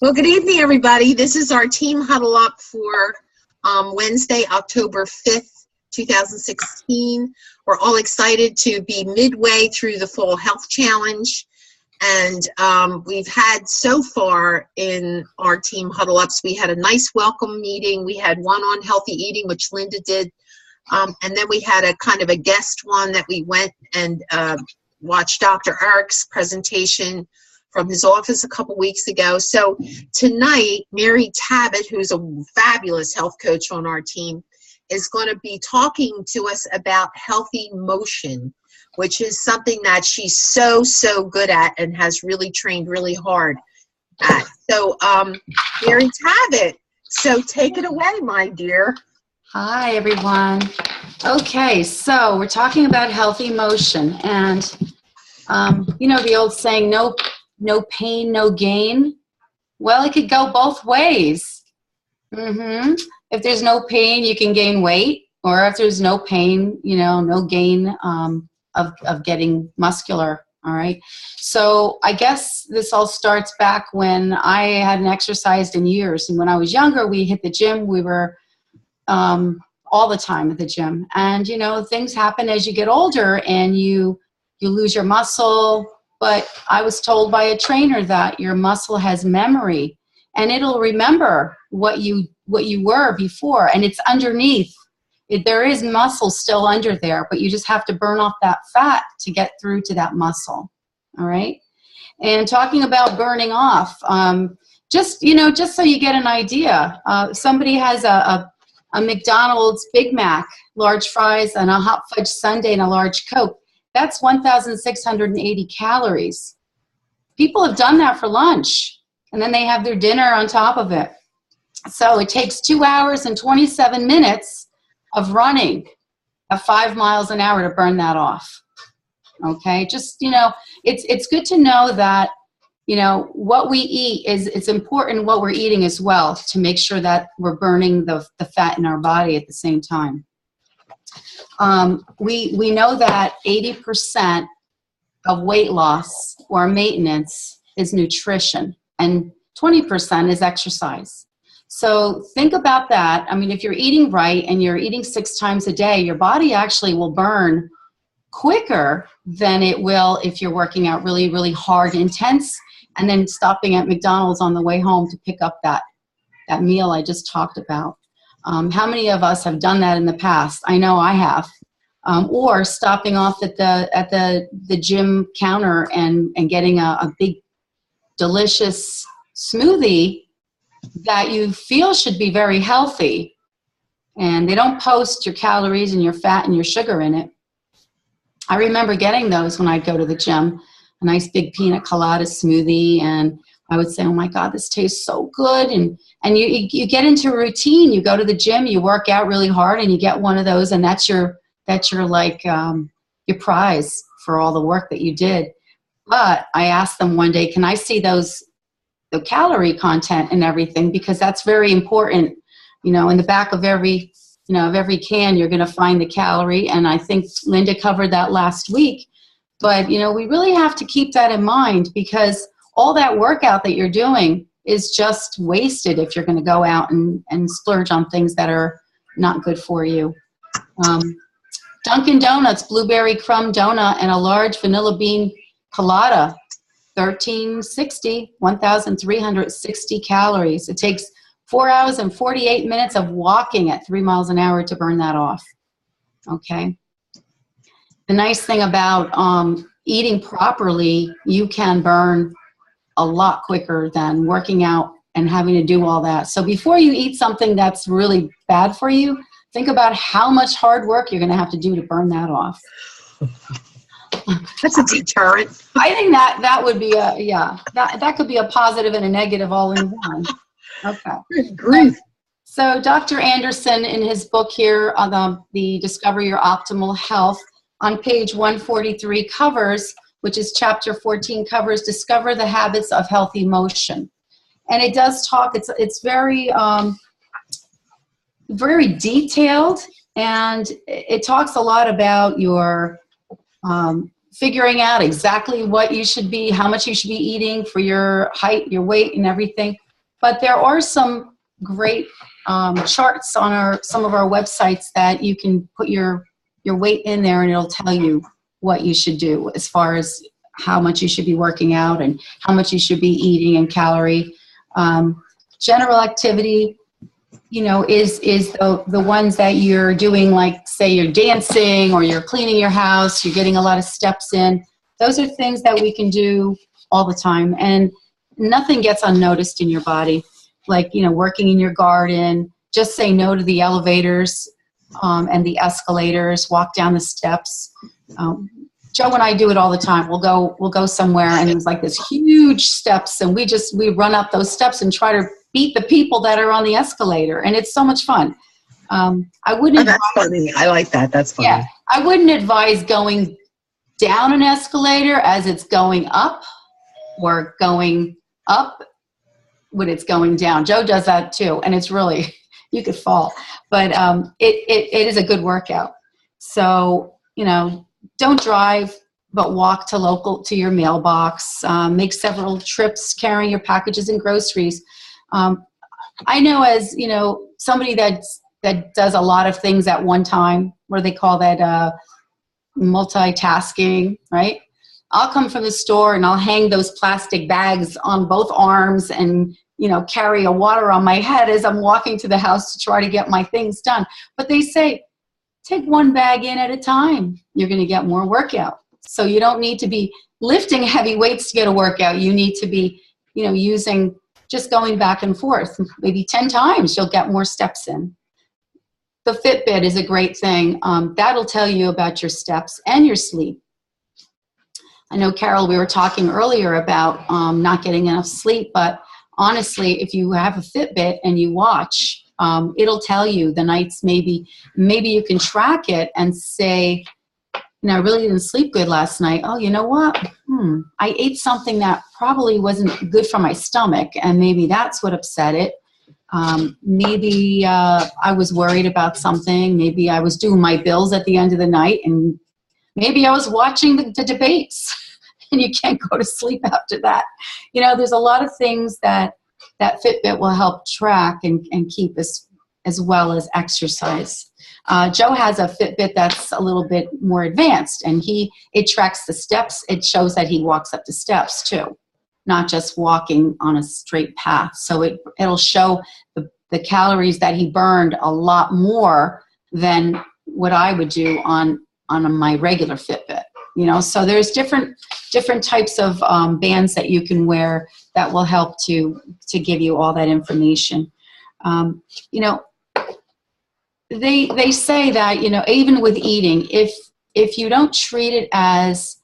Well, good evening, everybody. This is our team huddle up for Wednesday, October 5th, 2016. We're all excited to be midway through the Fall Health Challenge. And we've had so far in our team huddle ups, we had a nice welcome meeting. We had one on healthy eating, which Linda did. And then we had a kind of a guest one that we went and watched Dr. Eric's presentation from his office a couple weeks ago. So tonight, Mary Tabbit, who's a fabulous health coach on our team, is going to be talking to us about healthy motion, which is something that she's so good at and has really trained really hard at. So Mary Tabbit, so take it away, my dear. Hi, everyone. Okay, so we're talking about healthy motion, and you know the old saying, no pain, no gain. Well, it could go both ways. If there's no pain, you can gain weight, or if there's no pain, you know, no gain of getting muscular. All right. So I guess this all starts back when I hadn't exercised in years, and when I was younger, we hit the gym. We were all the time at the gym, and you know, things happen as you get older, and you lose your muscle. But I was told by a trainer that your muscle has memory, and it'll remember what you were before, and it's underneath. There is muscle still under there, but you just have to burn off that fat to get through to that muscle. All right. And talking about burning off, just so you get an idea, somebody has a McDonald's Big Mac, large fries, and a hot fudge sundae and a large Coke. That's 1,680 calories. People have done that for lunch, and then they have their dinner on top of it. So it takes 2 hours and 27 minutes of running at 5 miles an hour to burn that off. Okay, just, you know, it's good to know that, you know, what we eat it's important what we're eating as well, to make sure that we're burning the fat in our body at the same time. We know that 80% of weight loss or maintenance is nutrition, and 20% is exercise. So think about that. I mean, if you're eating right and you're eating 6 times a day, your body actually will burn quicker than it will if you're working out really, really hard, intense, and then stopping at McDonald's on the way home to pick up that meal I just talked about. How many of us have done that in the past? I know I have. Or stopping off at the gym counter and getting a big, delicious smoothie that you feel should be very healthy. And they don't post your calories and your fat and your sugar in it. I remember getting those when I'd go to the gym, a nice big pina colada smoothie, and I would say, oh my God, this tastes so good. And you get into a routine. You go to the gym, you work out really hard, and you get one of those, and that's your like your prize for all the work that you did. But I asked them one day, can I see the calorie content and everything? Because that's very important. You know, in the back of every can, you're going to find the calorie. And I think Linda covered that last week. But, you know, we really have to keep that in mind, because all that workout that you're doing is just wasted if you're going to go out and splurge on things that are not good for you. Dunkin' Donuts blueberry crumb donut and a large vanilla bean colada, 1,360 calories. It takes 4 hours and 48 minutes of walking at 3 miles an hour to burn that off. Okay. The nice thing about eating properly, you can burn a lot quicker than working out and having to do all that. So before you eat something that's really bad for you, think about how much hard work you're going to have to do to burn that off. That's a deterrent. I think that would be that could be a positive and a negative all in one. Okay. Good grief. So Dr. Anderson, in his book here on the Discover Your Optimal Health, on page 143 covers, which is chapter 14, covers Discover the Habits of Healthy Motion. And it does talk, it's very, very detailed, and it talks a lot about your figuring out exactly what you should be, how much you should be eating for your height, your weight, and everything. But there are some great charts on some of our websites that you can put your weight in there, and it'll tell you what you should do as far as how much you should be working out and how much you should be eating and calorie. General activity, is the ones that you're doing, like say you're dancing or you're cleaning your house, you're getting a lot of steps in. Those are things that we can do all the time, and nothing gets unnoticed in your body. Like, working in your garden, just say no to the elevators and the escalators, walk down the steps. Joe and I do it all the time. We'll go somewhere and it's like this huge steps, and we run up those steps and try to beat the people that are on the escalator, and it's so much fun. I wouldn't. That's funny. I like that. That's funny. Yeah, I wouldn't advise going down an escalator as it's going up, or going up when it's going down. Joe does that too, and it's really, you could fall, but it is a good workout. So don't drive, but walk to your mailbox. Make several trips carrying your packages and groceries. I know, as somebody that does a lot of things at one time, what do they call that? Multitasking, right? I'll come from the store and I'll hang those plastic bags on both arms and carry a water on my head as I'm walking to the house to try to get my things done. But they say, take one bag in at a time. You're going to get more workout. So you don't need to be lifting heavy weights to get a workout. You need to be, using, just going back and forth, maybe 10 times, you'll get more steps in. The Fitbit is a great thing. That'll tell you about your steps and your sleep. I know, Carol, we were talking earlier about not getting enough sleep, but honestly, if you have a Fitbit and you watch, it'll tell you the nights. Maybe you can track it and say, I really didn't sleep good last night. Oh, you know what? I ate something that probably wasn't good for my stomach, and maybe that's what upset it. Maybe I was worried about something. Maybe I was doing my bills at the end of the night, and maybe I was watching the debates, and you can't go to sleep after that. There's a lot of things that Fitbit will help track and keep as well as exercise. Joe has a Fitbit that's a little bit more advanced, and it tracks the steps. It shows that he walks up the steps too, not just walking on a straight path. So it'll show the calories that he burned a lot more than what I would do on my regular Fitbit. So there's different types of bands that you can wear that will help to give you all that information. They say that, even with eating, if you don't treat it as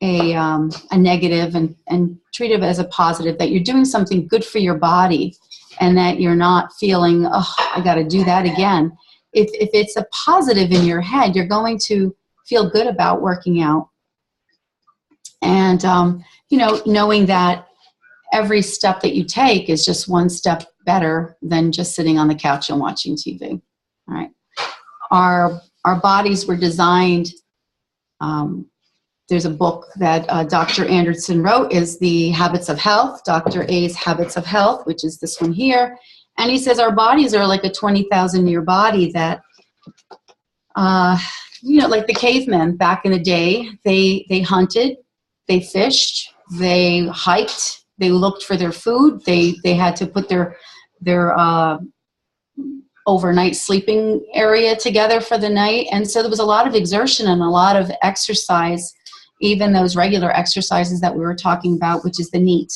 a negative and treat it as a positive, that you're doing something good for your body and that you're not feeling, oh, I got to do that again. If it's a positive in your head, you're going to feel good about working out. And, knowing that every step that you take is just one step better than just sitting on the couch and watching TV. All right. Our bodies were designed. There's a book that Dr. Anderson wrote, is The Habits of Health, Dr. A's Habits of Health, which is this one here. And he says our bodies are like a 20,000-year body that, like the cavemen back in the day, they hunted, they fished, they hiked, they looked for their food, they had to put their overnight sleeping area together for the night. And so there was a lot of exertion and a lot of exercise, even those regular exercises that we were talking about, which is the NEAT,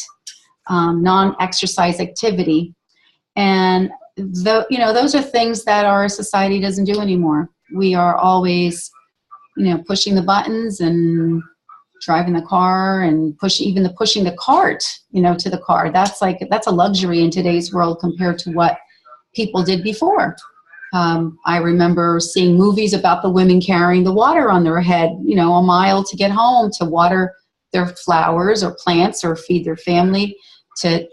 non-exercise activity. And those are things that our society doesn't do anymore. We are always, pushing the buttons and driving the car and pushing the cart, to the car. That's a luxury in today's world compared to what people did before. I remember seeing movies about the women carrying the water on their head, a mile to get home to water their flowers or plants or feed their family to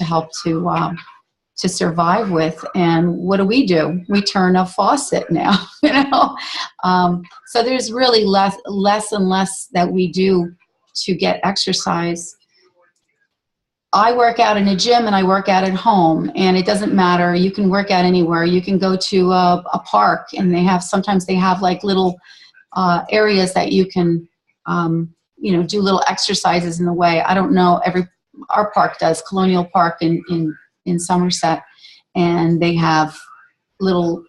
help to survive with. And what do? We turn a faucet now, So there's really less and less that we do to get exercise. I work out in a gym and I work out at home, and it doesn't matter. You can work out anywhere. You can go to a park, and sometimes they have like little areas that you can, do little exercises in the way. I don't know, our park does, Colonial Park in Somerset, and they have little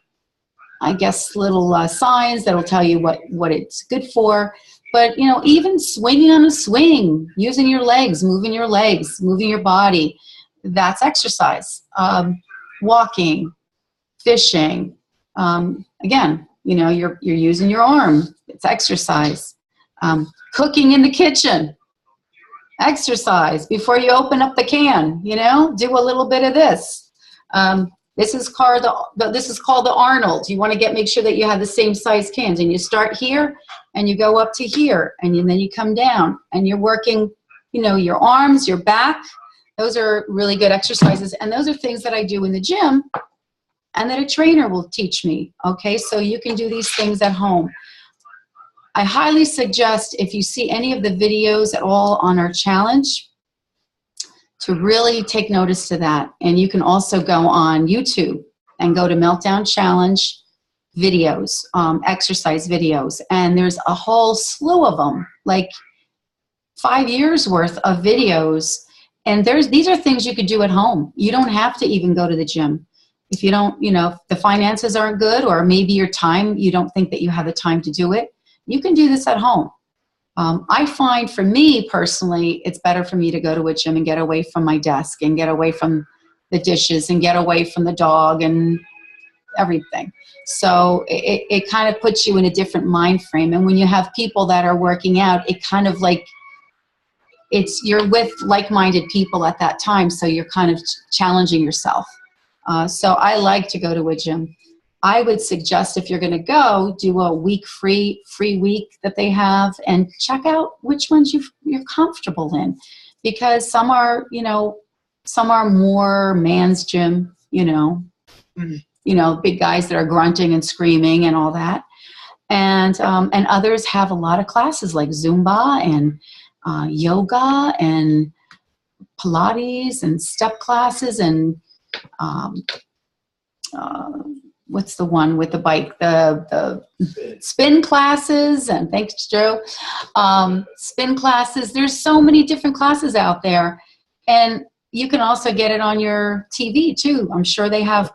signs that'll tell you what it's good for. But, even swinging on a swing, using your legs, moving your body, that's exercise. Walking, fishing, again, you're using your arm, it's exercise. Cooking in the kitchen, exercise. Before you open up the can, do a little bit of this. This is called the Arnold. You want to make sure that you have the same size cans, and you start here and you go up to here, and then you come down, and you're working, your arms, your back. Those are really good exercises, and those are things that I do in the gym and that a trainer will teach me. Okay, so you can do these things at home. I highly suggest, if you see any of the videos at all on our challenge, to really take notice to that. And you can also go on YouTube and go to Meltdown Challenge videos, exercise videos. And there's a whole slew of them, like 5 years worth of videos. And these are things you could do at home. You don't have to even go to the gym. If you don't, if the finances aren't good, or maybe your time, you don't think that you have the time to do it, you can do this at home. I find, for me personally, it's better for me to go to a gym and get away from my desk and get away from the dishes and get away from the dog and everything. So it kind of puts you in a different mind frame. And when you have people that are working out, it kind of like, you're with like-minded people at that time, so you're kind of challenging yourself. So I like to go to a gym. I would suggest, if you're going to go, do a week free week that they have, and check out which ones you're comfortable in, because some are more man's gym, big guys that are grunting and screaming and all that, and others have a lot of classes like Zumba and yoga and Pilates and step classes and what's the one with the bike? The spin classes, and thanks, Joe. Spin classes. There's so many different classes out there, and you can also get it on your TV too. I'm sure they have,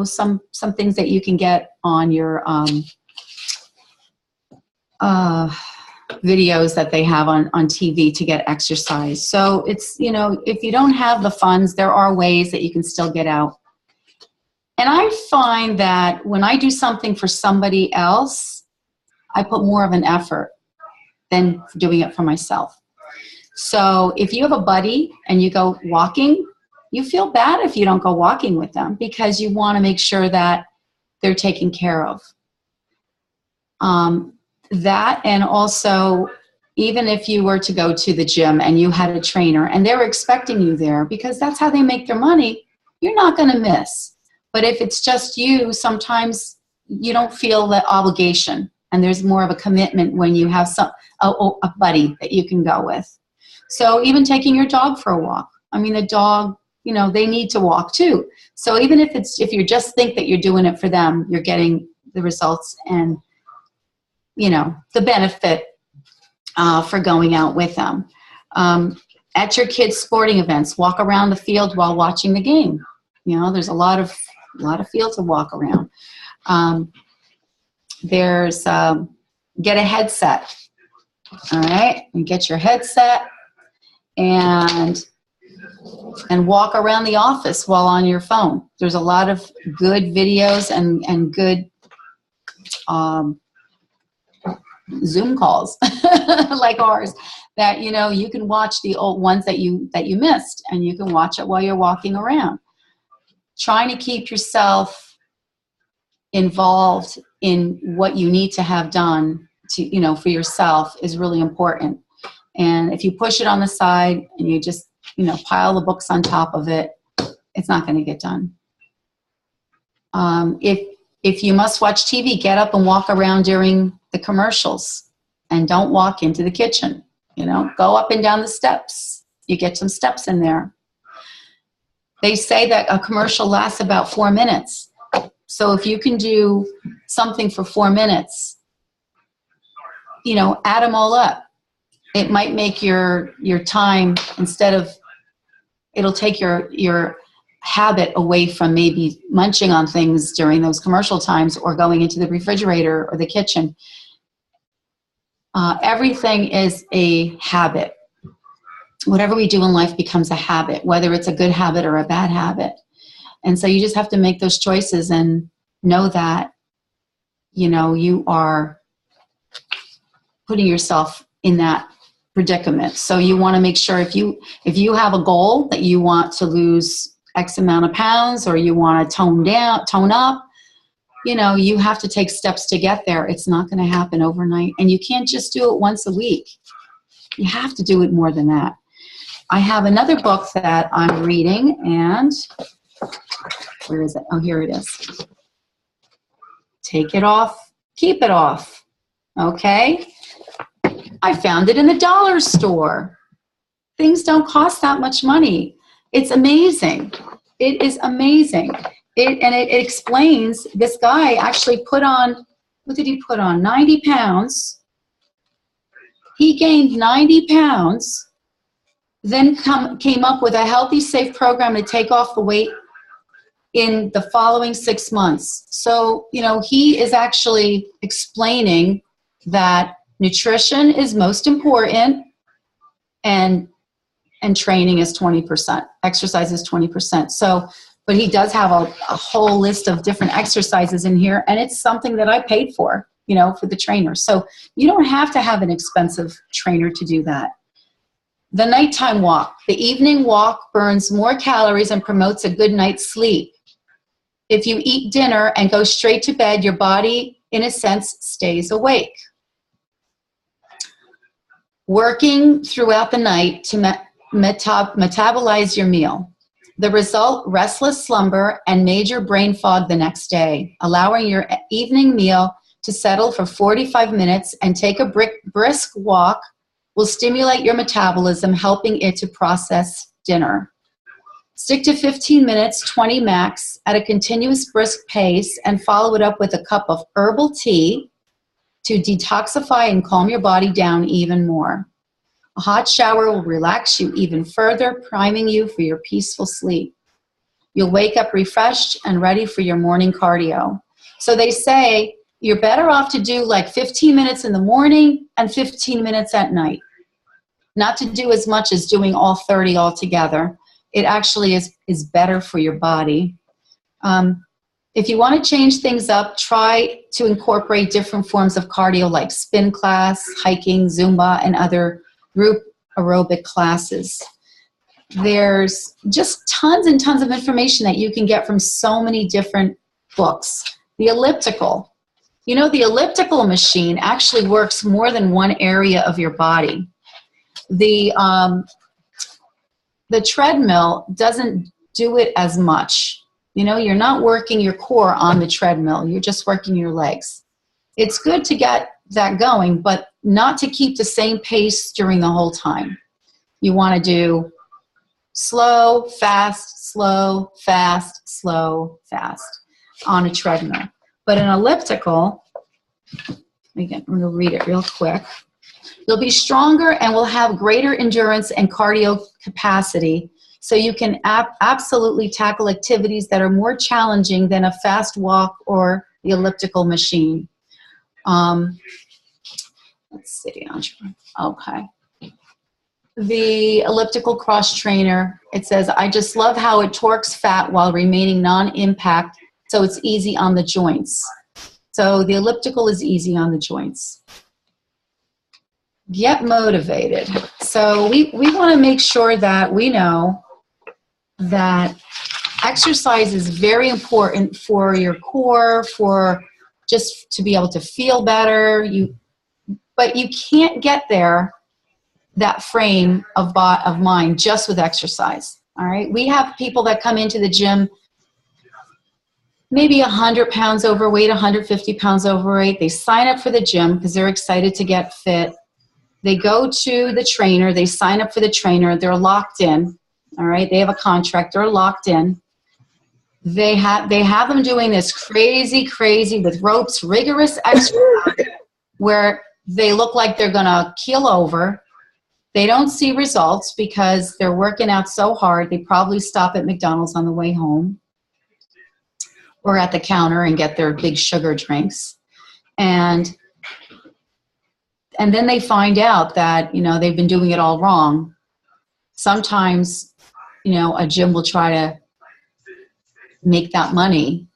some things that you can get on your videos that they have on TV to get exercise. So it's, if you don't have the funds, there are ways that you can still get out. And I find that when I do something for somebody else, I put more of an effort than doing it for myself. So if you have a buddy and you go walking, you feel bad if you don't go walking with them, because you want to make sure that they're taken care of. That, and also, even if you were to go to the gym and you had a trainer and they were expecting you there, because that's how they make their money, you're not going to miss. But if it's just you, sometimes you don't feel the obligation, and there's more of a commitment when you have a buddy that you can go with. So even taking your dog for a walk. I mean, the dog, they need to walk too. So even if you just think that you're doing it for them, you're getting the results and, the benefit for going out with them. At your kids' sporting events, walk around the field while watching the game. There's a lot of field to walk around. There's get a headset. All right, and get your headset and walk around the office while on your phone. There's a lot of good videos and good Zoom calls like ours that you can watch the old ones that you missed, and you can watch it while you're walking around. Trying to keep yourself involved in what you need to have done to, for yourself is really important. And if you push it on the side and you just, pile the books on top of it, it's not going to get done. If you must watch TV, get up and walk around during the commercials, and don't walk into the kitchen. Go up and down the steps. You get some steps in there. They say that a commercial lasts about 4 minutes. So if you can do something for 4 minutes, you know, add them all up. It might make your time, instead of, it'll take your habit away from maybe munching on things during those commercial times or going into the refrigerator or the kitchen. Everything is a habit. Whatever we do in life becomes a habit, whether it's a good habit or a bad habit. And so you just have to make those choices and know that, you know, you are putting yourself in that predicament. So you want to make sure if you have a goal that you want to lose X amount of pounds, or you want to tone up, you know, you have to take steps to get there. It's not going to happen overnight. And you can't just do it once a week. You have to do it more than that. I have another book that I'm reading, and where is it? Oh, here it is. Take it off, keep it off. Okay? I found it in the dollar store. Things don't cost that much money. It's amazing. It is amazing. It explains, this guy actually put on, what did he put on? 90 pounds. He gained 90 pounds, then came up with a healthy, safe program to take off the weight in the following 6 months. So, you know, he is actually explaining that nutrition is most important, and training is 20%. Exercise is 20%. So, but he does have a whole list of different exercises in here, and it's something that I paid for, you know, for the trainer. So you don't have to have an expensive trainer to do that. The nighttime walk. The evening walk burns more calories and promotes a good night's sleep. If you eat dinner and go straight to bed, your body, in a sense, stays awake. Working throughout the night to metabolize your meal. The result, restless slumber and major brain fog the next day. Allowing your evening meal to settle for 45 minutes and take a brisk walk will stimulate your metabolism, helping it to process dinner. Stick to 15 minutes, 20 max, at a continuous brisk pace, and follow it up with a cup of herbal tea to detoxify and calm your body down even more. A hot shower will relax you even further, priming you for your peaceful sleep. You'll wake up refreshed and ready for your morning cardio. So they say you're better off to do like 15 minutes in the morning and 15 minutes at night. Not to do as much as doing all 30 altogether. It actually is better for your body. If you want to change things up, try to incorporate different forms of cardio like spin class, hiking, Zumba, and other group aerobic classes. There's just tons and tons of information that you can get from so many different books. The elliptical. You know, the elliptical machine actually works more than one area of your body. The treadmill doesn't do it as much. You know, you're not working your core on the treadmill. You're just working your legs. It's good to get that going, but not to keep the same pace during the whole time. You want to do slow, fast, slow, fast, slow, fast on a treadmill. But an elliptical, again, I'm going to read it real quick. You'll be stronger and will have greater endurance and cardio capacity, so you can absolutely tackle activities that are more challenging than a fast walk or the elliptical machine. Let's see. Okay. The elliptical cross trainer, it says, I just love how it torques fat while remaining non-impact, so it's easy on the joints. So the elliptical is easy on the joints. Get motivated. So we want to make sure that we know that exercise is very important for your core, for just to be able to feel better. But you can't get there, that frame of mind, just with exercise. All right. We have people that come into the gym maybe 100 pounds overweight, 150 pounds overweight. They sign up for the gym because they're excited to get fit. They go to the trainer. They sign up for the trainer. They're locked in. All right. They have a contract. They're locked in. They have them doing this crazy with ropes, rigorous exercise where they look like they're going to keel over. They don't see results because they're working out so hard. They probably stop at McDonald's on the way home or at the counter and get their big sugar drinks. And then they find out that, they've been doing it all wrong. Sometimes, a gym will try to make that money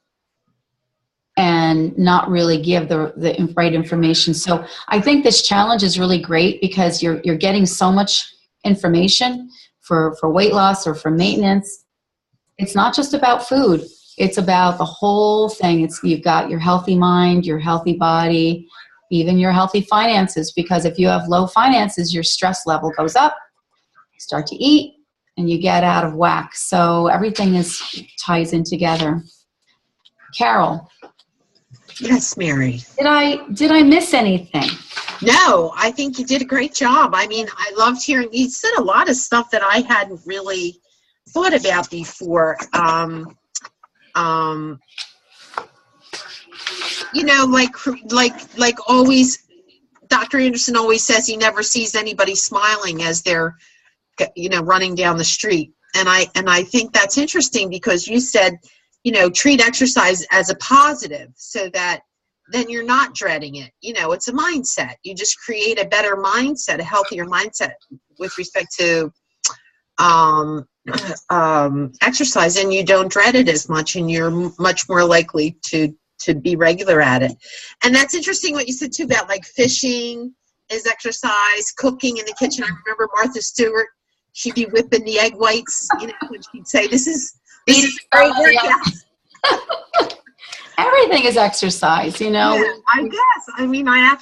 and not really give the right information. So I think this challenge is really great because you're getting so much information for weight loss or for maintenance. It's not just about food. It's about the whole thing. You've got your healthy mind, your healthy body, even your healthy finances, because if you have low finances, your stress level goes up, you start to eat, and you get out of whack. So everything ties in together. Carol. Yes, Mary. Did I miss anything? No, I think you did a great job. I mean, I loved hearing you said a lot of stuff that I hadn't really thought about before. Like always, Dr. Anderson always says he never sees anybody smiling as they're, running down the street. And I think that's interesting because you said, treat exercise as a positive so that then you're not dreading it. It's a mindset. You just create a better mindset, a healthier mindset with respect to exercise, and you don't dread it as much, and you're much more likely to be regular at it. And that's interesting what you said too about like fishing is exercise, cooking in the kitchen. I remember Martha Stewart, she'd be whipping the egg whites, and she'd say, this is a great workout. Everything is exercise, Yeah, I guess. I mean, I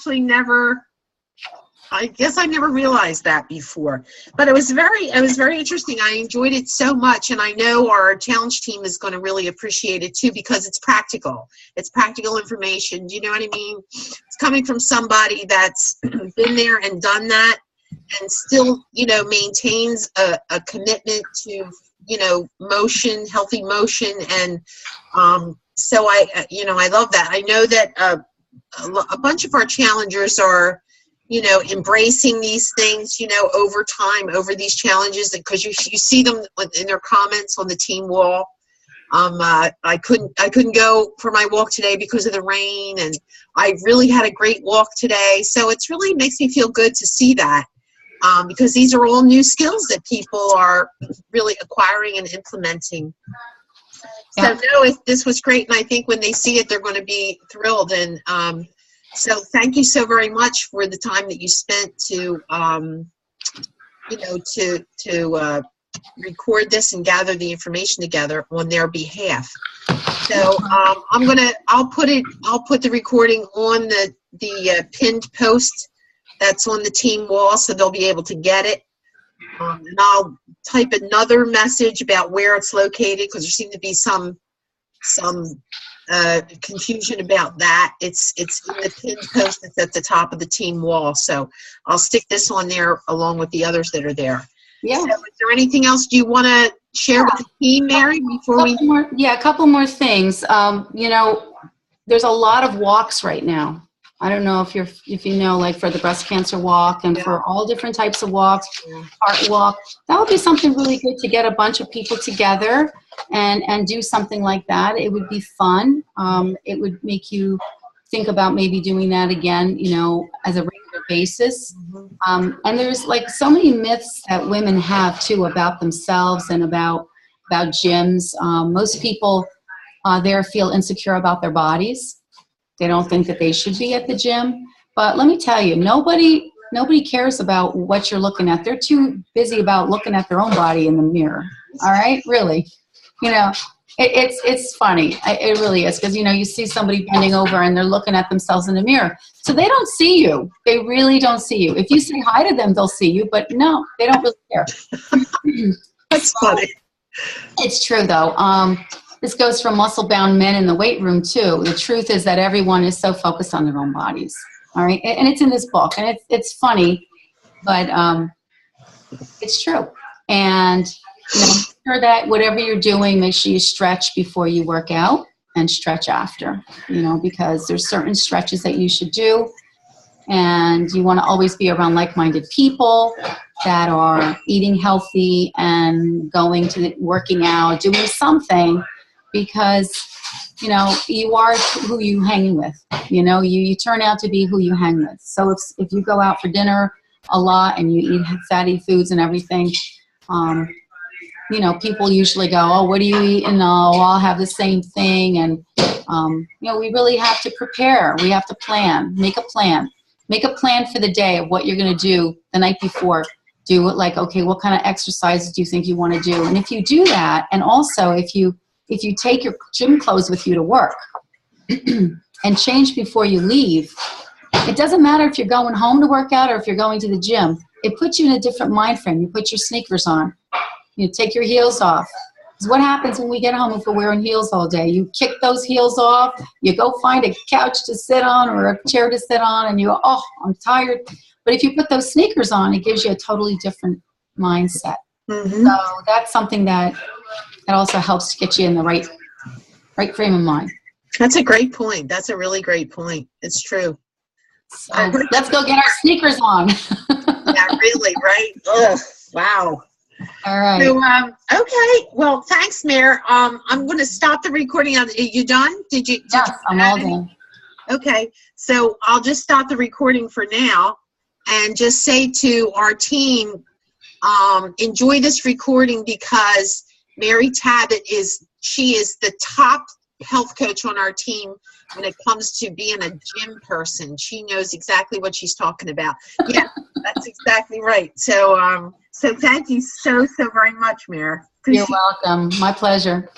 guess I never realized that before, but it was very interesting. I enjoyed it so much, and I know our challenge team is going to really appreciate it too because it's practical. It's practical information. Do you know what I mean? It's coming from somebody that's been there and done that, and still, maintains a commitment to, motion, healthy motion, and so I love that. I know that a bunch of our challengers are, embracing these things, over time, over these challenges, because you see them in their comments on the team wall. I couldn't go for my walk today because of the rain, and I really had a great walk today. So it's really makes me feel good to see that, because these are all new skills that people are really acquiring and implementing. So no, this was great, and I think when they see it, they're going to be thrilled. And so thank you so very much for the time that you spent to, to record this and gather the information together on their behalf. So I'll put the recording on the pinned post that's on the team wall, so they'll be able to get it. And I'll type another message about where it's located because there seemed to be some confusion about that. It's in the pinned post that's at the top of the team wall. So I'll stick this on there along with the others that are there. Yeah. So is there anything else you want to share with the team, Mary, before we? A couple more things. There's a lot of walks right now. I don't know if you know, like for the breast cancer walk and for all different types of walks, heart walk. That would be something really good to get a bunch of people together and do something like that. It would be fun. It would make you think about maybe doing that again, as a regular basis. And there's like so many myths that women have too about themselves and about gyms. Most people there feel insecure about their bodies. They don't think that they should be at the gym. But let me tell you, nobody cares about what you're looking at. They're too busy about looking at their own body in the mirror. All right? Really. It's funny. It really is. Because, you see somebody bending over and they're looking at themselves in the mirror. So they don't see you. They really don't see you. If you say hi to them, they'll see you. But no, they don't really care. That's funny. It's true, though. This goes for muscle-bound men in the weight room, too. The truth is that everyone is so focused on their own bodies, all right? And it's in this book. And it's funny But it's true. And make sure that whatever you're doing, make sure you stretch before you work out and stretch after, because there's certain stretches that you should do. And you want to always be around like-minded people that are eating healthy and working out, doing something, because, you are who you hang with. You turn out to be who you hang with. So if you go out for dinner a lot and you eat fatty foods and everything, people usually go, oh, what do you eat? And I'll have the same thing. And, we really have to prepare. We have to plan, make a plan. Make a plan for the day of what you're going to do the night before. Do it like, okay, what kind of exercises do you think you want to do? And if you do that, and also if you take your gym clothes with you to work and change before you leave, it doesn't matter if you're going home to work out or if you're going to the gym. It puts you in a different mind frame. You put your sneakers on. You take your heels off. Because what happens when we get home if we're wearing heels all day? You kick those heels off. You go find a couch to sit on or a chair to sit on, and you go, oh, I'm tired. But if you put those sneakers on, it gives you a totally different mindset. Mm-hmm. So that's something that also helps to get you in the right frame of mind. That's a great point. That's a really great point. It's true. So let's go get our sneakers on. Yeah, really, right? Oh, wow. All right. So, okay. Well, thanks, Mayor. I'm going to stop the recording. Are you done? Yes, I'm all done. Okay. So I'll just stop the recording for now and just say to our team, enjoy this recording because Mary Tabbit is the top health coach on our team when it comes to being a gym person. She knows exactly what she's talking about. Yeah, that's exactly right. So, so thank you so very much, Mayor. You're welcome. My pleasure.